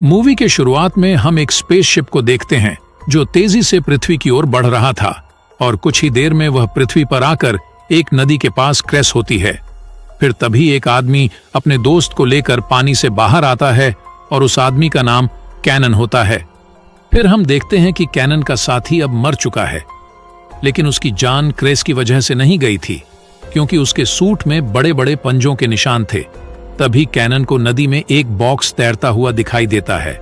Movie के शुरुआत में हम एक स्पेसशिप को देखते हैं जो तेजी से पृथ्वी की ओर बढ़ रहा था और कुछ ही देर में वह पृथ्वी पर आकर एक नदी के पास क्रैश होती है। फिर तभी एक आदमी अपने दोस्त को लेकर पानी से बाहर आता है और उस आदमी का नाम कैनन होता है। फिर हम देखते हैं कि कैनन का साथी अब मर चुका है, लेकिन उसकी जान क्रैश की वजह से नहीं गई थी क्योंकि उसके सूट में बड़े बड़े पंजों के निशान थे। तभी कैनन को नदी में एक बॉक्स तैरता हुआ दिखाई देता है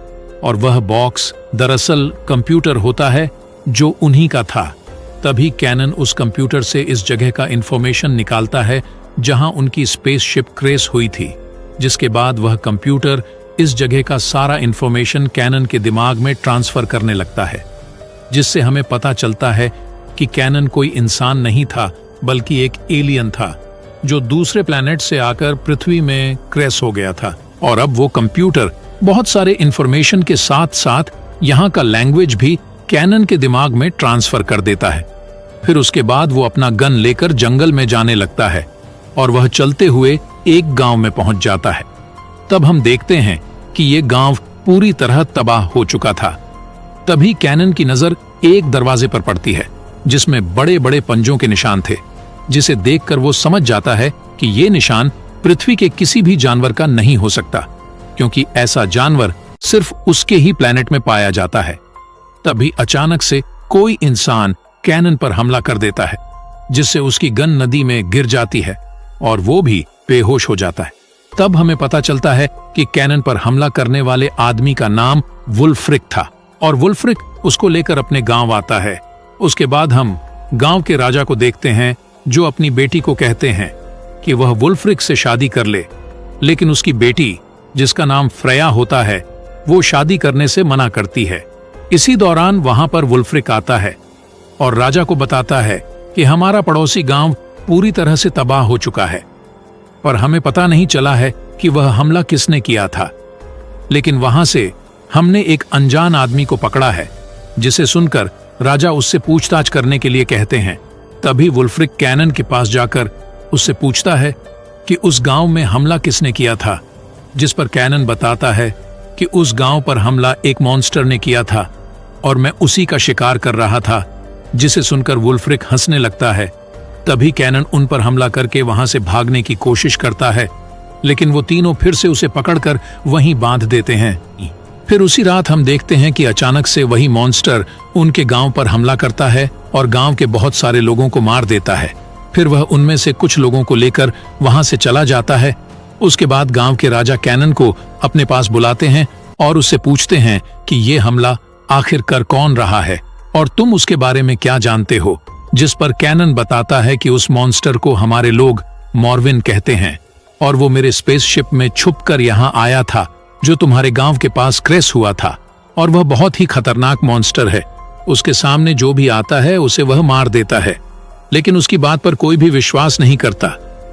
और वह बॉक्स दरअसल कंप्यूटर होता है जो उन्हीं का था। तभी कैनन उस कंप्यूटर से इस जगह का इंफॉर्मेशन निकालता है जहां उनकी स्पेसशिप क्रैश हुई थी, जिसके बाद वह कंप्यूटर इस जगह का सारा इंफॉर्मेशन कैनन के दिमाग में ट्रांसफर करने लगता है, जिससे हमें पता चलता है कि कैनन कोई इंसान नहीं था बल्कि एक एलियन था जो दूसरे प्लैनेट से आकर पृथ्वी में क्रैश हो गया था। और अब वो कंप्यूटर बहुत सारे इंफॉर्मेशन के साथ साथ यहाँ का लैंग्वेज भी कैनन के दिमाग में ट्रांसफर कर देता है। फिर उसके बाद वो अपना गन लेकर जंगल में जाने लगता है और वह चलते हुए एक गांव में पहुंच जाता है। तब हम देखते हैं कि ये गांव पूरी तरह तबाह हो चुका था। तभी कैनन की नजर एक दरवाजे पर पड़ती है जिसमें बड़े बड़े पंजों के निशान थे, जिसे देखकर वो समझ जाता है कि ये निशान पृथ्वी के किसी भी जानवर का नहीं हो सकता, क्योंकि ऐसा जानवर सिर्फ उसके ही प्लैनेट में पाया जाता है। तभी अचानक से कोई इंसान कैनन पर हमला कर देता है, जिससे उसकी गन नदी में गिर जाती है और वो भी बेहोश हो जाता है। तब हमें पता चलता है कि कैनन पर हमला करने वाले आदमी का नाम वुल्फ्रिक था और वुल्फ्रिक उसको लेकर अपने गांव आता है। उसके बाद हम गांव के राजा को देखते हैं जो अपनी बेटी को कहते हैं कि वह वुल्फ्रिक से शादी कर ले, लेकिन उसकी बेटी जिसका नाम फ्रेया होता है वो शादी करने से मना करती है। इसी दौरान वहां पर वुल्फ्रिक आता है और राजा को बताता है कि हमारा पड़ोसी गांव पूरी तरह से तबाह हो चुका है, पर हमें पता नहीं चला है कि वह हमला किसने किया था, लेकिन वहां से हमने एक अनजान आदमी को पकड़ा है। जिसे सुनकर राजा उससे पूछताछ करने के लिए कहते हैं। तभी वुल्फ्रिक कैनन के पास जाकर उससे पूछता है कि उस गांव में हमला किसने किया था, जिस पर कैनन बताता है कि उस गांव पर हमला एक मॉन्स्टर ने किया था और मैं उसी का शिकार कर रहा था। जिसे सुनकर वुल्फ्रिक हंसने लगता है। तभी कैनन उन पर हमला करके वहां से भागने की कोशिश करता है, लेकिन वो तीनों फिर से उसे पकड़कर वहीं बांध देते हैं। फिर उसी रात हम देखते हैं कि अचानक से वही मॉन्स्टर उनके गांव पर हमला करता है और गांव के बहुत सारे लोगों को मार देता है। फिर वह उनमें से कुछ लोगों को लेकर वहां से चला जाता है। उसके बाद गांव के राजा कैनन को अपने पास बुलाते हैं और उससे पूछते हैं कि ये हमला आखिर कर कौन रहा है और तुम उसके बारे में क्या जानते हो। जिस पर कैनन बताता है कि उस मॉन्स्टर को हमारे लोग मॉर्विन कहते हैं और वो मेरे स्पेसशिप में छुपकर यहाँ आया था जो तुम्हारे गांव के पास क्रैश हुआ था, और वह बहुत ही खतरनाक मॉन्स्टर है। उसके सामने जो भी आता है उसे वह मार देता है, लेकिन उसकी बात पर कोई भी विश्वास नहीं करता।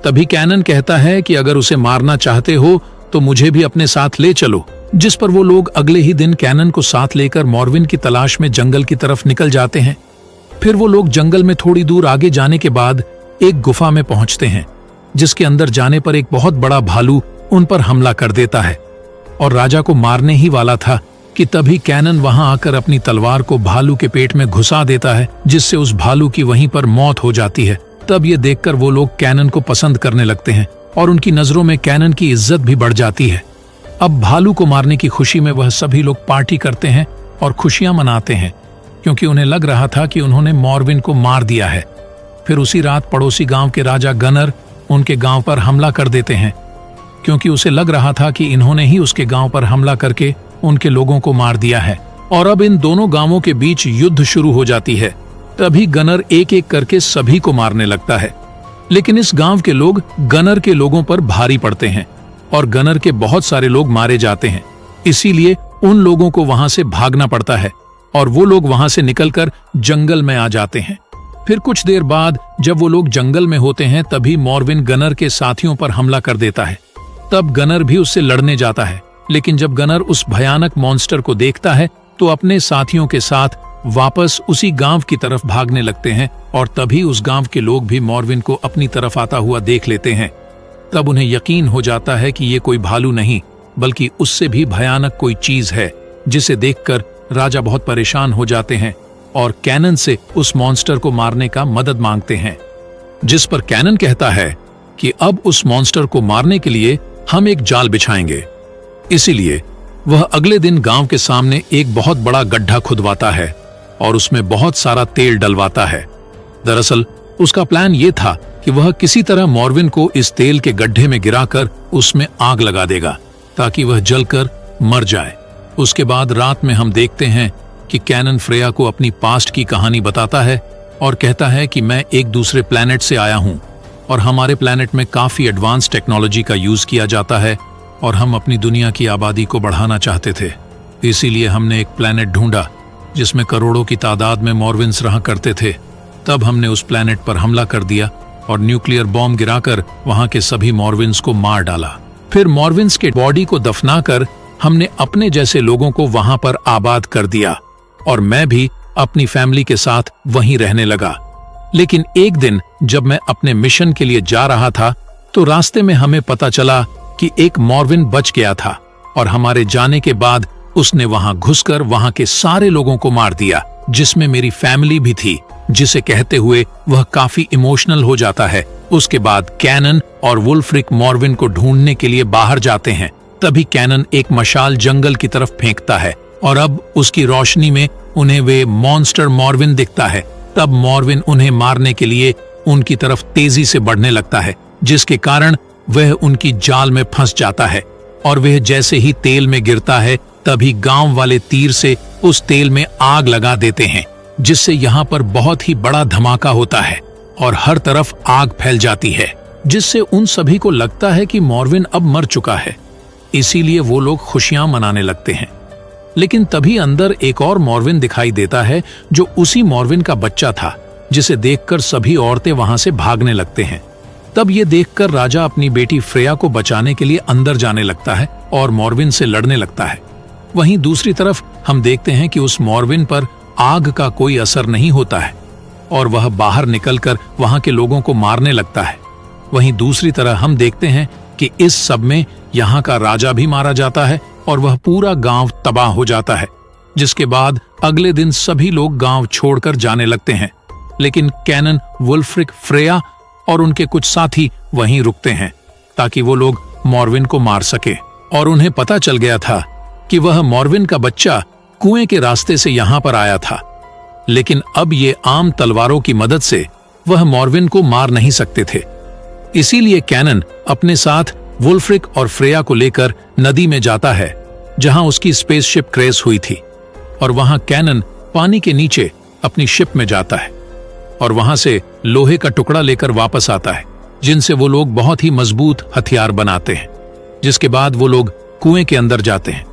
तभी कैनन कहता है कि अगर उसे मारना चाहते हो तो मुझे भी अपने साथ ले चलो। जिस पर वो लोग अगले ही दिन कैनन को साथ लेकर मॉर्विन की तलाश में जंगल की तरफ निकल जाते हैं। फिर वो लोग जंगल में थोड़ी दूर आगे जाने के बाद एक गुफा में पहुंचते हैं, जिसके अंदर जाने पर एक बहुत बड़ा भालू उन पर हमला कर देता है और राजा को मारने ही वाला था कि तभी कैनन वहां आकर अपनी तलवार को भालू के पेट में घुसा देता है, जिससे उस भालू की वहीं पर मौत हो जाती है। तब ये देखकर वो लोग कैनन को पसंद करने लगते हैं और उनकी नजरों में कैनन की इज्जत भी बढ़ जाती है। अब भालू को मारने की खुशी में वह सभी लोग पार्टी करते हैं और खुशियां मनाते हैं, क्योंकि उन्हें लग रहा था कि उन्होंने मॉर्विन को मार दिया है। फिर उसी रात पड़ोसी गांव के राजा गनर उनके गांव पर हमला कर देते हैं, क्योंकि उसे लग रहा था कि इन्होंने ही उसके गांव पर हमला करके उनके लोगों को मार दिया है और अब इन दोनों गांवों के बीच युद्ध शुरू हो जाती है। तभी गनर एक एक करके सभी को मारने लगता है, लेकिन इस गांव के लोग गनर के लोगों पर भारी पड़ते हैं और गनर के बहुत सारे लोग मारे जाते हैं। इसीलिए उन लोगों को वहां से भागना पड़ता है और वो लोग वहां से निकलकर जंगल में आ जाते हैं। फिर कुछ देर बाद जब वो लोग जंगल में होते हैं तभी मॉर्विन गनर के साथियों पर हमला कर देता है। तब गनर भी उससे लड़ने जाता है, लेकिन जब गनर उस भयानक मॉन्स्टर को देखता है तो अपने साथियों के साथ वापस उसी गांव की तरफ भागने लगते हैं और तभी उस गांव के लोग भी मॉर्विन को अपनी तरफ आता हुआ देख लेते हैं। तब उन्हें यकीन हो जाता है कि ये कोई भालू नहीं बल्कि उससे भी भयानक कोई चीज है, जिसे देखकर राजा बहुत परेशान हो जाते हैं और कैनन से उस मॉन्स्टर को मारने का मदद मांगते हैं। जिस पर कैनन कहता है कि अब उस मॉन्स्टर को मारने के लिए हम एक जाल बिछाएंगे। इसीलिए वह अगले दिन गांव के सामने एक बहुत बड़ा गड्ढा खुदवाता है और उसमें बहुत सारा तेल डलवाता है। दरअसल उसका प्लान ये था कि वह किसी तरह मॉर्विन को इस तेल के गड्ढे में गिराकर उसमें आग लगा देगा ताकि वह जलकर मर जाए। उसके बाद रात में हम देखते हैं कि कैनन फ्रेया को अपनी पास्ट की कहानी बताता है और कहता है कि मैं एक दूसरे प्लैनेट से आया हूं और हमारे प्लैनेट में काफी एडवांस टेक्नोलॉजी का यूज किया जाता है और हम अपनी दुनिया की आबादी को बढ़ाना चाहते थे। इसीलिए हमने एक प्लैनेट ढूंढा जिसमें करोड़ों की तादाद में मॉर्विन्स रहा करते थे। तब हमने उस प्लैनेट पर हमला कर दिया और न्यूक्लियर बॉम्ब गिराकर वहां के सभी मॉर्विन्स को मार डाला। फिर मॉर्विन्स के बॉडी को दफनाकर हमने अपने जैसे लोगों को वहां पर आबाद कर दिया और मैं भी अपनी फैमिली के साथ वहीं रहने लगा। लेकिन एक दिन जब मैं अपने मिशन के लिए जा रहा था तो रास्ते में हमें पता चला कि एक मॉर्विन बच गया था और हमारे जाने के बाद उसने वहां घुसकर वहां के सारे लोगों को मार दिया, जिसमें मेरी फैमिली भी थी, जिसे कहते हुए वह काफी इमोशनल हो जाता है। उसके बाद कैनन और वुल्फ्रिक मॉर्विन को ढूंढने के लिए बाहर जाते हैं। तभी कैनन एक मशाल जंगल की तरफ फेंकता है और अब उसकी रोशनी में उन्हें वे मॉन्स्टर मॉर्विन दिखता है। तब मॉर्विन उन्हें मारने के लिए उनकी तरफ तेजी से बढ़ने लगता है, जिसके कारण वह उनकी जाल में फंस जाता है और वह जैसे ही तेल में गिरता है तभी गांव वाले तीर से उस तेल में आग लगा देते हैं, जिससे यहाँ पर बहुत ही बड़ा धमाका होता है और हर तरफ आग फैल जाती है, जिससे उन सभी को लगता है कि मॉर्विन अब मर चुका है। इसीलिए वो लोग खुशियां मनाने लगते हैं। लेकिन तभी अंदर एक और मॉर्विन दिखाई देता है जो उसी मॉर्विन का बच्चा था, जिसे देखकर सभी औरतें वहां से भागने लगते हैं। तब ये देखकर राजा अपनी बेटी फ्रेया को बचाने के लिए अंदर जाने लगता है और मॉर्विन से लड़ने लगता है। वहीं दूसरी तरफ हम देखते हैं कि उस मॉर्विन पर आग का कोई असर नहीं होता है और वह बाहर निकलकर वहां के लोगों को मारने लगता है। वहीं दूसरी तरह हम देखते हैं कि इस सब में यहाँ का राजा भी मारा जाता है और वह पूरा गांव तबाह हो जाता है, जिसके बाद अगले दिन सभी लोग गांव छोड़कर जाने लगते हैं। लेकिन कैनन, वुल्फ्रिक, फ्रेया और उनके कुछ साथी वहीं रुकते हैं ताकि वो लोग मॉर्विन को मार सके। और उन्हें पता चल गया था कि वह मॉर्विन का बच्चा कुएं के रास्ते से यहाँ पर आया था, लेकिन अब ये आम तलवारों की मदद से वह मॉर्विन को मार नहीं सकते थे। इसीलिए कैनन अपने साथ वुल्फ्रिक और फ्रेया को लेकर नदी में जाता है जहां उसकी स्पेसशिप क्रैश हुई थी, और वहां कैनन पानी के नीचे अपनी शिप में जाता है और वहां से लोहे का टुकड़ा लेकर वापस आता है, जिनसे वो लोग बहुत ही मजबूत हथियार बनाते हैं। जिसके बाद वो लोग कुएं के अंदर जाते हैं,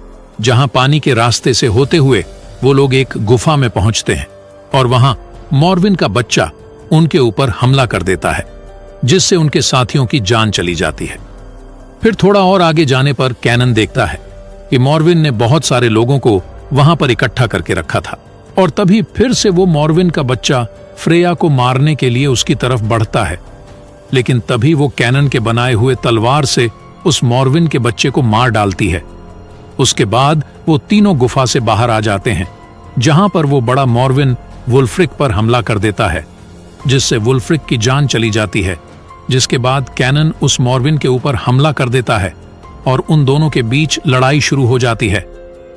जहां पानी के रास्ते से होते हुए वो लोग एक गुफा में पहुंचते हैं और वहां मॉर्विन का बच्चा उनके ऊपर हमला कर देता है, जिससे उनके साथियों की जान चली जाती है। फिर थोड़ा और आगे जाने पर कैनन देखता है कि मॉर्विन ने बहुत सारे लोगों को वहां पर इकट्ठा करके रखा था और तभी फिर से वो मॉर्विन का बच्चा फ्रेया को मारने के लिए उसकी तरफ बढ़ता है। लेकिन तभी वो कैनन के बनाए हुए तलवार से उस मॉर्विन के बच्चे को मार डालती है। उसके बाद वो तीनों गुफा से बाहर आ जाते हैं, जहां पर वो बड़ा मॉर्विन वुल्फ्रिक पर हमला कर देता है, जिससे वुल्फ्रिक की जान चली जाती है। जिसके बाद कैनन उस मॉर्विन के ऊपर हमला कर देता है और उन दोनों के बीच लड़ाई शुरू हो जाती है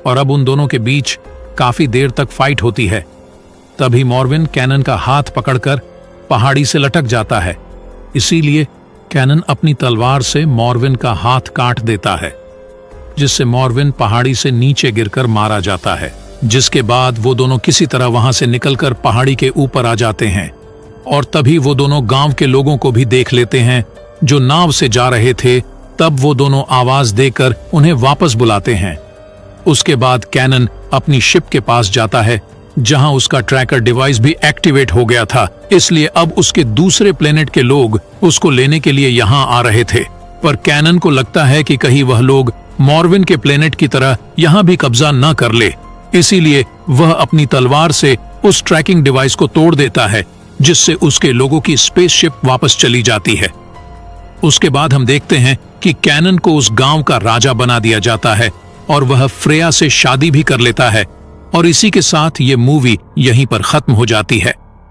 और अब उन दोनों के बीच काफी देर तक फाइट होती है। तभी मॉर्विन कैनन का हाथ पकड़कर पहाड़ी से लटक जाता है। इसीलिए कैनन अपनी तलवार से मॉर्विन का हाथ काट देता है, जिससे मॉर्विन पहाड़ी से नीचे गिरकर मारा जाता है। जिसके बाद वो दोनों किसी तरह वहां से निकलकर पहाड़ी के ऊपर आ जाते हैं और तभी वो दोनों गांव के लोगों को भी देख लेते हैं जो नाव से जा रहे थे। तब वो दोनों आवाज देकर उन्हें वापस बुलाते हैं। उसके बाद कैनन अपनी शिप के पास जाता है, जहां उसका ट्रैकर डिवाइस भी एक्टिवेट हो गया था। इसलिए अब उसके दूसरे प्लेनेट के लोग उसको लेने के लिए यहां आ रहे थे, पर कैनन को लगता है कि कहीं वह लोग मॉर्विन के प्लेनेट की तरह यहां भी कब्जा न कर ले। इसीलिए वह अपनी तलवार से उस ट्रैकिंग डिवाइस को तोड़ देता है, जिससे उसके लोगों की स्पेसशिप वापस चली जाती है। उसके बाद हम देखते हैं कि कैनन को उस गांव का राजा बना दिया जाता है और वह फ्रेया से शादी भी कर लेता है, और इसी के साथ ये मूवी यहीं पर खत्म हो जाती है।